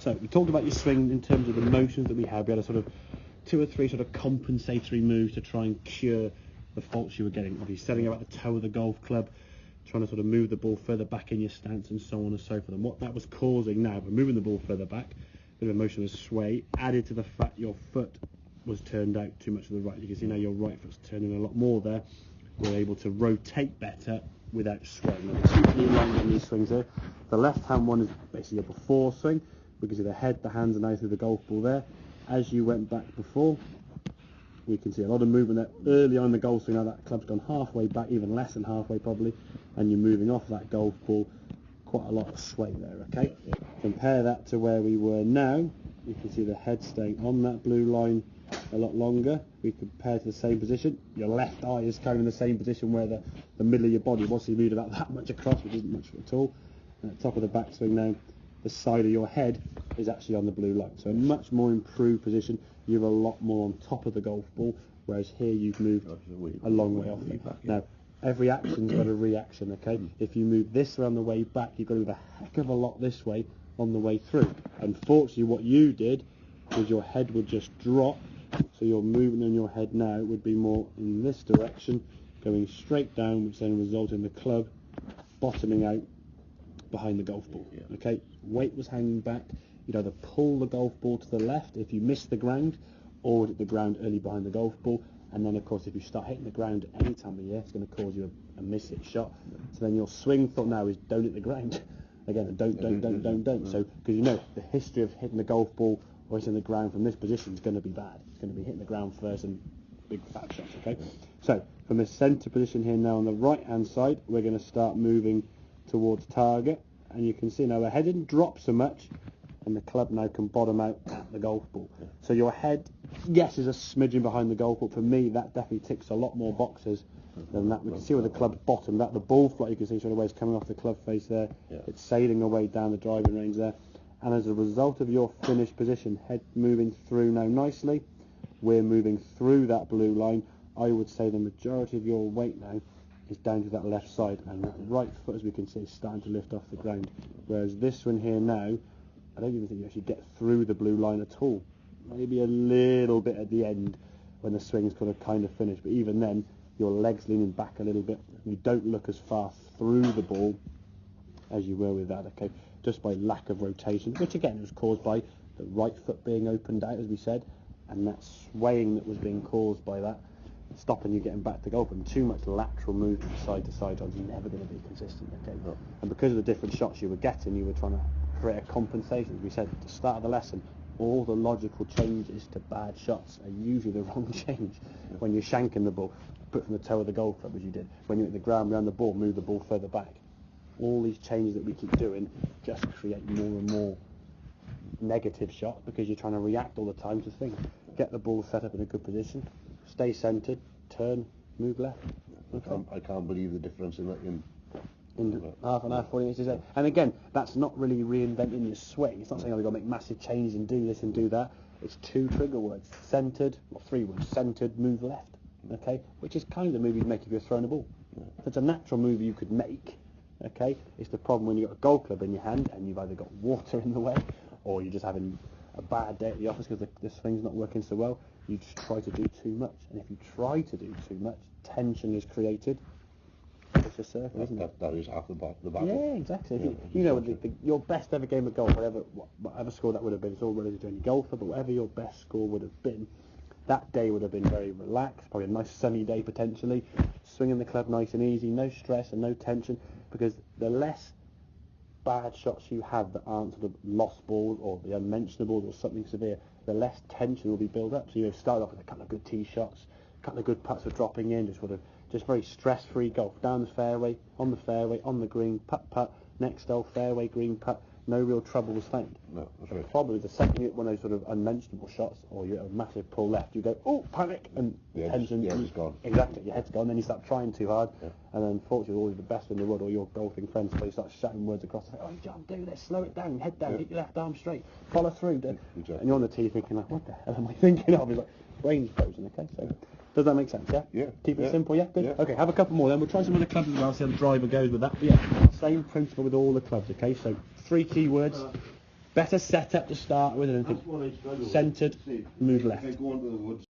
So we talked about your swing in terms of the motions that we had. We had a sort of 2 or 3 sort of compensatory moves to try and cure the faults you were getting. Obviously setting up at the toe of the golf club, trying to sort of move the ball further back in your stance and so on and so forth. And what that was causing now, by moving the ball further back, a bit of a motion of sway, added to the fact your foot was turned out too much to the right. You can see now your right foot's turning a lot more there. We're able to rotate better without swaying. Now, the 2 key lines on these swings here. The left-hand one is basically a before swing. We can see the head, the hands are now through the golf ball there. As you went back before, we can see a lot of movement there. Early on in the golf swing, now that club's gone halfway back, even less than halfway probably, and you're moving off that golf ball. Quite a lot of sway there, okay? Compare that to where we were now. You can see the head staying on that blue line a lot longer. We compare to the same position. Your left eye is kind of in the same position where the middle of your body was. So you moved about that much across, which isn't much at all. And at the top of the backswing now, the side of your head is actually on the blue line. So a much more improved position. You're a lot more on top of the golf ball, whereas here you've moved a long way off it. Now, every action's got a reaction, okay? If you move this way on the way back, you've got to move a heck of a lot this way on the way through. Unfortunately, what you did was your head would just drop, so your movement in your head now would be more in this direction, going straight down, which then results in the club bottoming out behind the golf ball. Okay, weight was hanging back. You'd either pull the golf ball to the left if you missed the ground, or hit the ground early behind the golf ball. And then, of course, if you start hitting the ground at any time of year, it's going to cause you a miss-hit shot. So then your swing thought now is don't hit the ground. Again, don't. So, because you know, the history of hitting the golf ball or hitting the ground from this position is going to be bad. It's going to be hitting the ground first and big fat shots, okay? So, from the centre position here now on the right-hand side, we're going to start moving towards target. And you can see now the head didn't drop so much, and the club now can bottom out the golf ball. So your head, yes, is a smidgen behind the golf ball. For me, that definitely ticks a lot more boxes than that. We can see where the club bottomed. That the ball flight, you can see straight away, is coming off the club face there. It's sailing away down the driving range there. And as a result of your finished position, head moving through now nicely, we're moving through that blue line. I would say the majority of your weight now is down to that left side, and that right foot, as we can see, is starting to lift off the ground. Whereas this one here now, I don't even think you actually get through the blue line at all. Maybe a little bit at the end when the swing's kind of finished, but even then, your legs leaning back a little bit. You don't look as far through the ball as you were with that, okay? Just by lack of rotation, which again was caused by the right foot being opened out, as we said, and that swaying that was being caused by that, stopping you getting back to golf. And too much lateral movement side to side is never going to be consistent, okay? And because of the different shots you were getting, you were trying to create a compensation. As we said at the start of the lesson, all the logical changes to bad shots are usually the wrong change. When you're shanking the ball, put from the toe of the golf club as you did. When you're at the ground behind the ball, move the ball further back. All these changes that we keep doing just create more and more negative shots, because you're trying to react all the time to things. Get the ball set up in a good position, stay centred, turn, move left. Okay. I can't believe the difference in that. In half an hour, 40 minutes. And again, that's not really reinventing your swing. It's not saying, we've got to make massive changes and do this and do that. It's 2 trigger words. Centred, or 3 words. Centred, move left. Okay? Which is kind of the move you'd make if you're throwing a ball. It's a natural move you could make. Okay? It's the problem when you've got a golf club in your hand and you've either got water in the way, or you're just having a bad day at the office because the swing's not working so well. You just try to do too much. And if you try to do too much, tension is created. It's a circle, isn't it? That is half the battle. Yeah, exactly. Your best ever game of golf, whatever score that would have been, it's all relative to any golfer, but whatever your best score would have been, that day would have been very relaxed, probably a nice sunny day potentially, swinging the club nice and easy, no stress and no tension, because the less bad shots you have that aren't sort of lost balls or the unmentionables or something severe, the less tension will be built up. So you start off with a couple of good tee shots, a couple of good putts for dropping in, just very stress-free golf, down the fairway, on the green, putt, next hole, fairway, green, putt, no real trouble was found. No, that's right. Probably the second you hit one of those sort of unmentionable shots, or you hit a massive pull left, you go, oh, panic, and tension. The head's gone. Exactly, your head's gone, then you start trying too hard, and then unfortunately, always the best in the world, or your golfing friends, so you start shouting words across the face, oh, John, do this, slow it down, head down, hit your left arm straight, follow through, exactly. And you're on the tee thinking, like, what the hell am I thinking of? It's like, brain's frozen, okay, so... Does that make sense, yeah? Yeah. Keep it simple, yeah? Good? Yeah. Okay, have a couple more then. We'll try some of the clubs as well, see how the driver goes with that. But yeah, same principle with all the clubs, okay? So 3 key words. better setup to start with, and I think That's what I struggle with. centred, See, move if I left. go into the woods